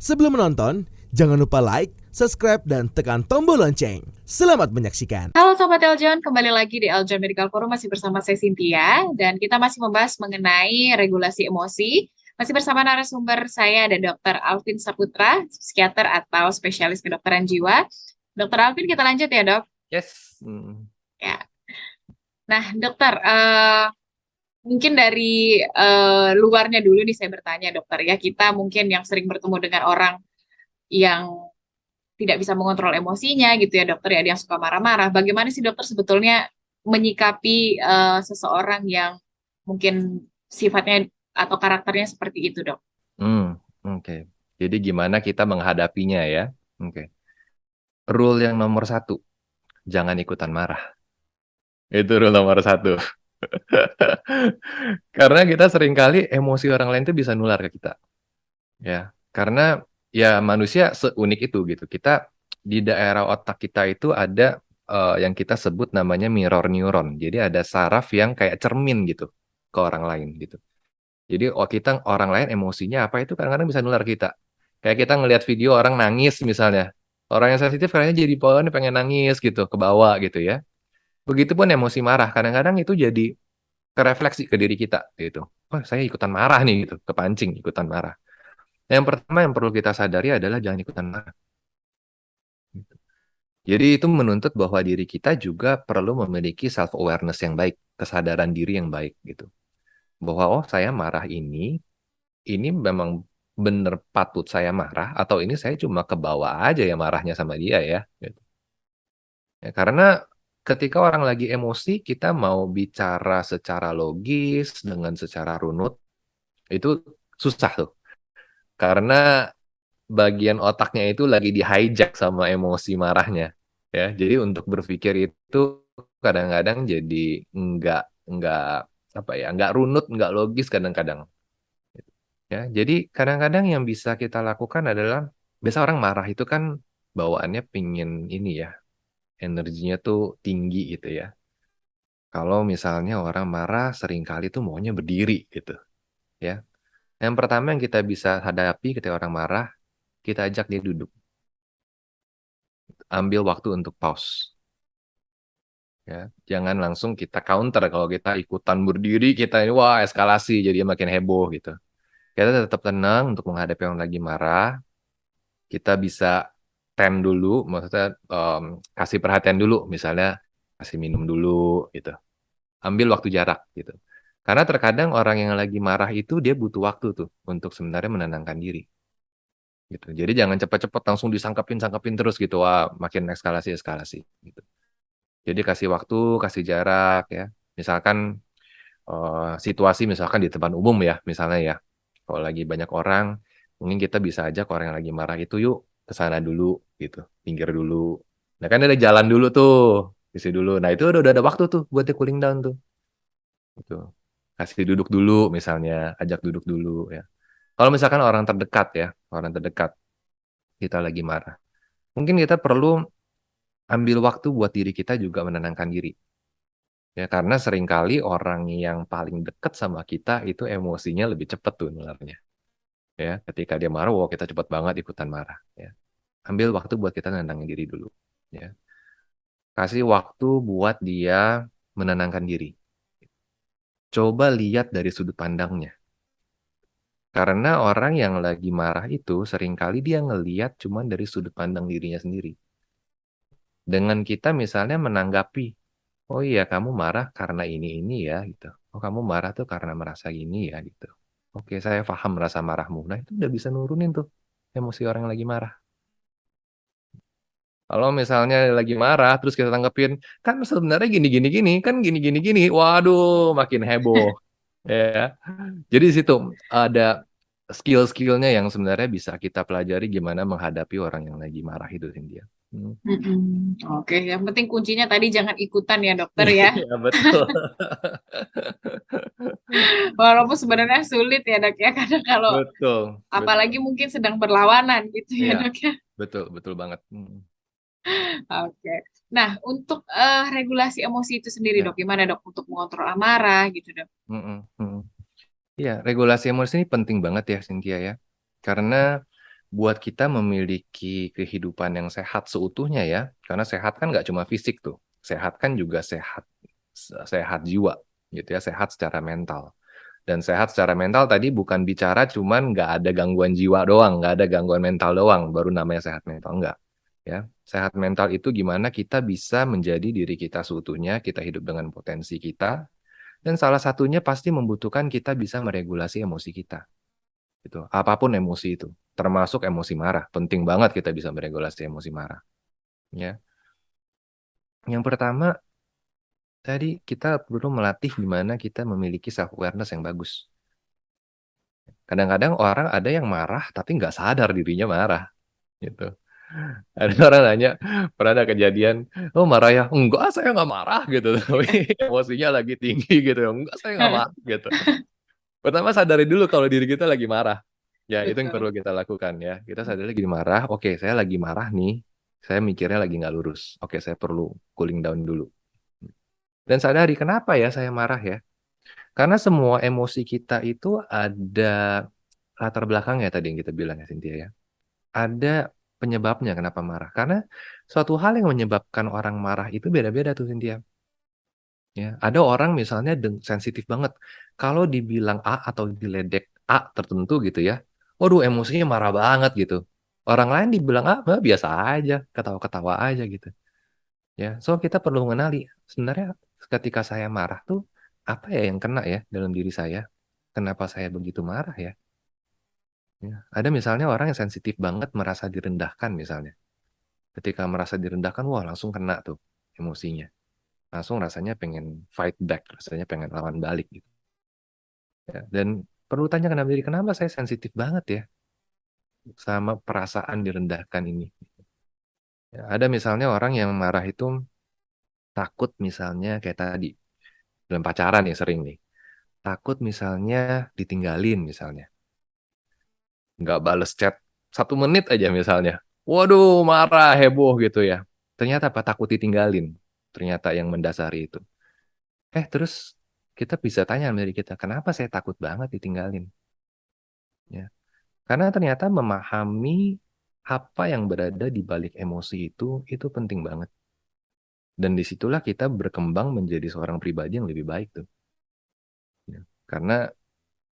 Sebelum menonton, jangan lupa like, subscribe, dan tekan tombol lonceng. Selamat menyaksikan. Halo Sobat Eljon, kembali lagi di Eljon Medical Forum masih bersama saya Cynthia dan kita masih membahas mengenai regulasi emosi. Masih bersama narasumber saya ada Dr. Alvin Saputra, psikiater atau spesialis kedokteran jiwa. Dr. Alvin, kita lanjut ya dok. Yes. Ya. Nah dokter, mungkin dari luarnya dulu nih saya bertanya dokter ya. Kita mungkin yang sering bertemu dengan orang yang tidak bisa mengontrol emosinya gitu ya dokter ya, ada yang suka marah-marah. Bagaimana sih dokter sebetulnya menyikapi seseorang yang mungkin sifatnya atau karakternya seperti itu dok? Oke. Jadi gimana kita menghadapinya ya? Oke. Rule yang nomor satu, jangan ikutan marah. Itu rule nomor satu. Karena kita seringkali emosi orang lain itu bisa nular ke kita. Ya, karena ya manusia seunik itu gitu. Kita di daerah otak kita itu ada yang kita sebut namanya mirror neuron. Jadi ada saraf yang kayak cermin gitu ke orang lain gitu. Jadi orang lain emosinya apa itu kadang-kadang bisa nular kita. Kayak kita ngelihat video orang nangis misalnya. Orang yang sensitif kayaknya jadi pengen nangis gitu, ke bawah gitu ya. Begitupun emosi marah, kadang-kadang itu jadi kerefleksi ke diri kita gitu. Oh, saya ikutan marah nih gitu, kepancing ikutan marah. Yang pertama yang perlu kita sadari adalah jangan ikutan marah. Gitu. Jadi itu menuntut bahwa diri kita juga perlu memiliki self awareness yang baik, kesadaran diri yang baik gitu. Bahwa oh saya marah ini memang bener patut saya marah atau ini saya cuma ke bawah aja ya marahnya sama dia ya, gitu. Ya, karena ketika orang lagi emosi kita mau bicara secara logis dengan secara runut itu susah tuh karena bagian otaknya itu lagi di hijack sama emosi marahnya ya, jadi untuk berpikir itu kadang-kadang jadi nggak nggak apa ya, nggak runut, nggak logis kadang-kadang. Ya, jadi kadang-kadang yang bisa kita lakukan adalah biasa orang marah itu kan bawaannya pingin ini ya, energinya tuh tinggi gitu ya. Kalau misalnya orang marah seringkali tuh maunya berdiri gitu ya. Yang pertama yang kita bisa hadapi ketika orang marah, kita ajak dia duduk. Ambil waktu untuk pause ya. Jangan langsung kita counter, kalau kita ikutan berdiri kita ini wah eskalasi jadi makin heboh gitu. Kita tetap tenang untuk menghadapi orang lagi marah. Kita bisa tend dulu, maksudnya kasih perhatian dulu, misalnya kasih minum dulu gitu. Ambil waktu jarak gitu. Karena terkadang orang yang lagi marah itu dia butuh waktu tuh untuk sebenarnya menenangkan diri gitu. Jadi jangan cepat-cepat langsung disangkapin terus gitu. Wah, makin eskalasi gitu. Jadi kasih waktu, kasih jarak ya. Misalkan situasi misalkan di tempat umum ya, misalnya ya. Kalau lagi banyak orang, mungkin kita bisa ajak orang yang lagi marah itu yuk ke sana dulu gitu, pinggir dulu. Nah kan ada jalan dulu tuh, isi dulu. Nah itu udah ada waktu tuh buat dia cooling down tuh. Gitu. Kasih duduk dulu misalnya, ajak duduk dulu ya. Kalau misalkan orang terdekat kita lagi marah. Mungkin kita perlu ambil waktu buat diri kita juga menenangkan diri. Ya, karena seringkali orang yang paling dekat sama kita itu emosinya lebih cepat tuh nularnya. Ya, ketika dia marah, wow, kita cepat banget ikutan marah. Ya. Ambil waktu buat kita nenangin diri dulu. Ya. Kasih waktu buat dia menenangkan diri. Coba lihat dari sudut pandangnya. Karena orang yang lagi marah itu seringkali dia ngeliat cuma dari sudut pandang dirinya sendiri. Dengan kita misalnya menanggapi, oh iya kamu marah karena ini ya gitu. Oh kamu marah tuh karena merasa gini ya gitu. Oke saya paham rasa marahmu. Nah itu udah bisa nurunin tuh emosi orang yang lagi marah. Kalau misalnya lagi marah terus kita tanggepin, kan sebenarnya gini, kan gini. Waduh, makin heboh. Ya. Jadi di situ ada skill-skillnya yang sebenarnya bisa kita pelajari gimana menghadapi orang yang lagi marah itu, Cynthia. Hmm. Mm-mm. Oke, yang penting kuncinya tadi jangan ikutan ya dokter ya. Iya, betul. Walaupun sebenarnya sulit ya dok ya, karena kalau Betul, apalagi betul. mungkin sedang berlawanan gitu ya Iya, dok ya. betul banget. Oke. Nah, untuk regulasi emosi itu sendiri Ya. dok, gimana dok untuk mengontrol amarah gitu dok? Mm-mm. Iya, regulasi emosi ini penting banget ya, Cynthia ya. Karena buat kita memiliki kehidupan yang sehat seutuhnya ya, karena sehat kan nggak cuma fisik tuh, sehat kan juga sehat jiwa gitu ya, sehat secara mental. Dan sehat secara mental tadi bukan bicara cuman nggak ada gangguan jiwa doang, nggak ada gangguan mental doang, baru namanya sehat mental, enggak. Ya, sehat mental itu gimana kita bisa menjadi diri kita seutuhnya, kita hidup dengan potensi kita, dan salah satunya pasti membutuhkan kita bisa meregulasi emosi kita. Gitu. Apapun emosi itu, termasuk emosi marah. Penting banget kita bisa meregulasi emosi marah. Ya. Yang pertama, tadi kita perlu melatih gimana kita memiliki self-awareness yang bagus. Kadang-kadang orang ada yang marah, tapi nggak sadar dirinya marah. Gitu. Ada orang nanya, pernah ada kejadian, oh marah ya? Enggak, saya nggak marah gitu. Tapi emosinya lagi tinggi gitu. Enggak, saya nggak marah gitu. Pertama sadari dulu kalau diri kita lagi marah. Ya, itu yang Betul. perlu kita lakukan ya. Kita sadari lagi marah, oke saya lagi marah nih. Saya mikirnya lagi nggak lurus. Oke, saya perlu cooling down dulu. Dan sadari kenapa ya saya marah ya? Karena semua emosi kita itu ada latar belakangnya tadi yang kita bilang ya Cynthia ya. Ada penyebabnya kenapa marah. Karena suatu hal yang menyebabkan orang marah itu beda-beda tuh Cynthia. Ya, ada orang misalnya sensitif banget. Kalau dibilang A atau diledek A tertentu gitu ya. Waduh, emosinya marah banget gitu. Orang lain dibilang A, biasa aja, ketawa-ketawa aja gitu. Ya, so kita perlu mengenali sebenarnya ketika saya marah tuh apa ya yang kena ya dalam diri saya? Kenapa saya begitu marah ya? Ya, ada misalnya orang yang sensitif banget merasa direndahkan misalnya. Ketika merasa direndahkan, wah langsung kena tuh emosinya. Langsung rasanya pengen fight back, rasanya pengen lawan balik gitu. Ya, dan perlu tanya kenapa diri, kenapa saya sensitif banget ya sama perasaan direndahkan ini. Ya, ada misalnya orang yang marah itu takut misalnya kayak tadi, dalam pacaran ya sering nih. Takut misalnya ditinggalin misalnya. Nggak bales chat 1 menit aja misalnya. Waduh, marah, heboh gitu ya. Ternyata apa? Takut ditinggalin. Ternyata yang mendasari itu. Terus kita bisa tanya sama diri kita, kenapa saya takut banget ditinggalin? Ya. Karena ternyata memahami apa yang berada di balik emosi itu penting banget. Dan disitulah kita berkembang menjadi seorang pribadi yang lebih baik tuh. Ya. Karena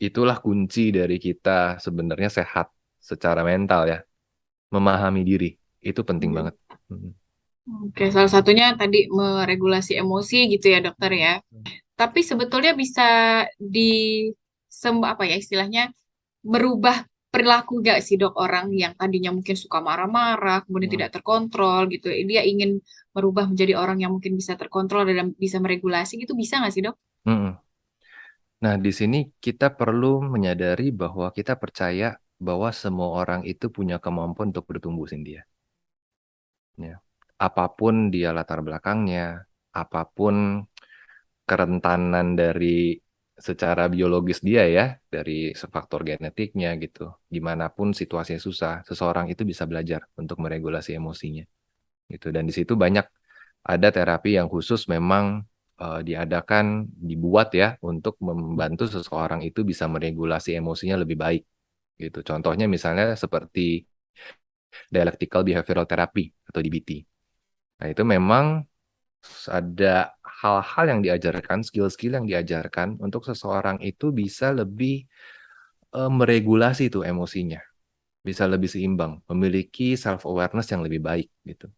itulah kunci dari kita sebenarnya sehat secara mental ya. Memahami diri, itu penting banget. Hmm. Oke, salah satunya tadi meregulasi emosi gitu ya dokter ya. Tapi sebetulnya bisa di apa ya istilahnya merubah perilaku gak sih dok orang yang tadinya mungkin suka marah-marah, kemudian Hmm. tidak terkontrol gitu. Dia ingin merubah menjadi orang yang mungkin bisa terkontrol dan bisa meregulasi gitu bisa nggak sih dok? Hmm. Nah, di sini kita perlu menyadari bahwa kita percaya bahwa semua orang itu punya kemampuan untuk bertumbuh sendiri. Ya. Apapun dia latar belakangnya, apapun kerentanan dari secara biologis dia ya, dari faktor genetiknya gitu. Dimanapun situasinya susah, seseorang itu bisa belajar untuk meregulasi emosinya. Gitu. Dan di situ banyak ada terapi yang khusus memang diadakan, dibuat ya untuk membantu seseorang itu bisa meregulasi emosinya lebih baik. Gitu. Contohnya misalnya seperti dialectical behavioral therapy atau DBT. Nah, itu memang ada hal-hal yang diajarkan, skill-skill yang diajarkan untuk seseorang itu bisa lebih meregulasi tuh emosinya, bisa lebih seimbang, memiliki self-awareness yang lebih baik gitu.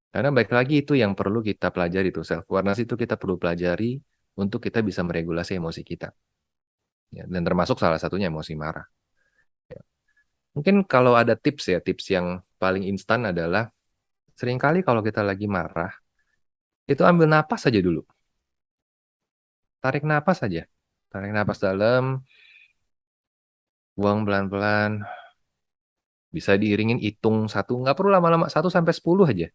Karena baik lagi itu yang perlu kita pelajari tuh, self-awareness itu kita perlu pelajari untuk kita bisa meregulasi emosi kita. Ya, dan termasuk salah satunya emosi marah. Ya. Mungkin kalau ada tips ya, tips yang paling instan adalah seringkali kalau kita lagi marah, itu ambil napas saja dulu. Tarik napas saja. Tarik napas dalam, buang pelan-pelan. Bisa diiringin hitung satu, nggak perlu lama-lama, 1 sampai 10 aja.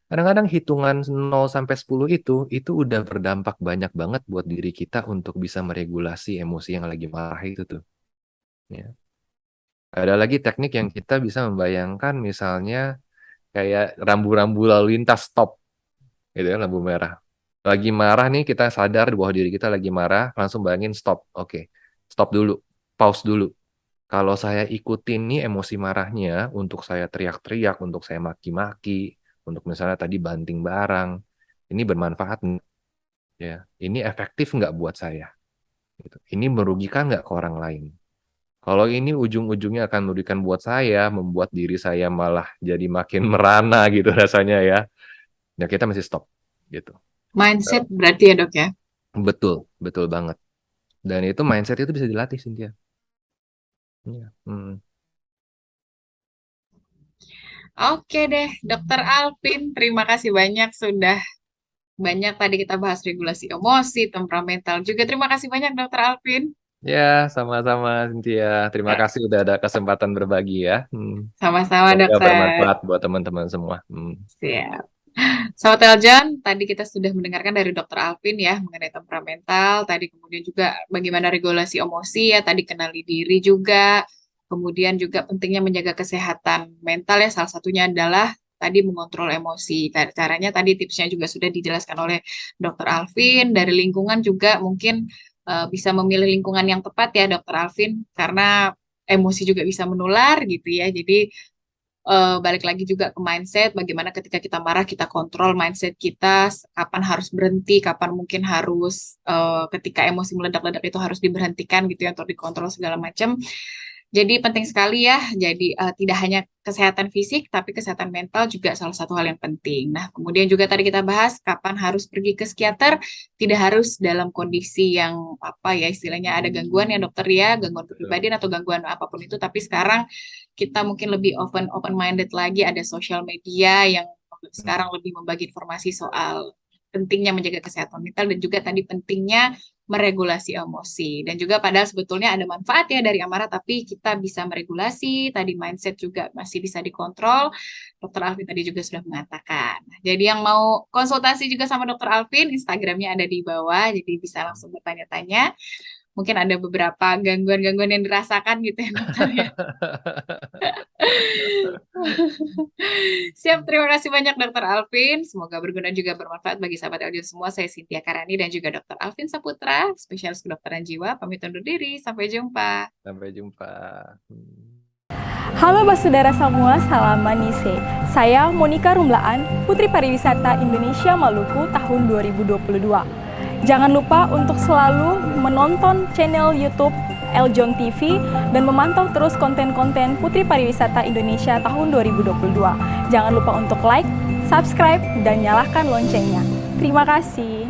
Kadang-kadang hitungan 0 sampai 10 itu udah berdampak banyak banget buat diri kita untuk bisa meregulasi emosi yang lagi marah itu tuh. Ya. Ada lagi teknik yang kita bisa membayangkan misalnya kayak rambu-rambu lalu lintas stop gitu ya, lampu merah. Lagi marah nih kita sadar bahwa diri kita lagi marah, langsung bayangin stop. Oke. Stop dulu. Pause dulu. Kalau saya ikutin nih emosi marahnya untuk saya teriak-teriak, untuk saya maki-maki, untuk misalnya tadi banting barang, ini bermanfaat nggak? Ya, ini efektif nggak buat saya? Gitu. Ini merugikan nggak ke orang lain? Kalau ini ujung-ujungnya akan merugikan buat saya, membuat diri saya malah jadi makin merana gitu rasanya ya. Ya kita mesti stop gitu. Mindset berarti ya dok ya. Betul, betul banget. Dan itu mindset itu bisa dilatih, Cynthia. Iya. Oke deh, Dokter Alvin, terima kasih banyak sudah banyak tadi kita bahas regulasi emosi, temperamental juga. Terima kasih banyak Dokter Alvin. Ya, sama-sama Cynthia. Terima kasih udah ada kesempatan berbagi ya. Sama-sama Semoga dokter. bermanfaat buat teman-teman semua. Siap. Sobat Eljon, tadi kita sudah mendengarkan dari Dokter Alvin ya mengenai temperamental, tadi kemudian juga bagaimana regulasi emosi ya, tadi kenali diri juga, kemudian juga pentingnya menjaga kesehatan mental ya, salah satunya adalah tadi mengontrol emosi. Caranya tadi tipsnya juga sudah dijelaskan oleh Dokter Alvin, dari lingkungan juga mungkin bisa memilih lingkungan yang tepat ya Dokter Alvin, karena emosi juga bisa menular gitu ya, jadi balik lagi juga ke mindset, bagaimana ketika kita marah kita kontrol mindset kita, kapan harus berhenti, kapan mungkin harus ketika emosi meledak-ledak itu harus diberhentikan gitu ya untuk dikontrol segala macam. Jadi penting sekali ya, jadi tidak hanya kesehatan fisik, tapi kesehatan mental juga salah satu hal yang penting. Nah, kemudian juga tadi kita bahas kapan harus pergi ke psikiater, tidak harus dalam kondisi yang apa ya istilahnya ada gangguan ya dokter ya, gangguan kepribadian atau gangguan apapun itu, tapi sekarang kita mungkin lebih open minded lagi, ada sosial media yang sekarang lebih membagi informasi soal pentingnya menjaga kesehatan mental dan juga tadi pentingnya meregulasi emosi. Dan juga padahal sebetulnya ada manfaat ya dari amarah, tapi kita bisa meregulasi, tadi mindset juga masih bisa dikontrol. Dokter Alvin tadi juga sudah mengatakan. Jadi yang mau konsultasi juga sama Dokter Alvin, Instagramnya ada di bawah, jadi bisa langsung bertanya-tanya. Mungkin ada beberapa gangguan-gangguan yang dirasakan gitu ya dokter ya. Siap, terima kasih banyak Dokter Alvin. Semoga berguna juga bermanfaat bagi sahabat LJ semua. Saya Cynthia Karani dan juga Dokter Alvin Saputra, spesialis kedokteran jiwa. Pamit undur diri. Sampai jumpa. Sampai jumpa. Halo Basudara semua, salam manise. Saya Monica Rumlaan, Putri Pariwisata Indonesia Maluku tahun 2022. Jangan lupa untuk selalu menonton channel YouTube Eljon TV dan memantau terus konten-konten Putri Pariwisata Indonesia tahun 2022. Jangan lupa untuk like, subscribe, dan nyalakan loncengnya. Terima kasih.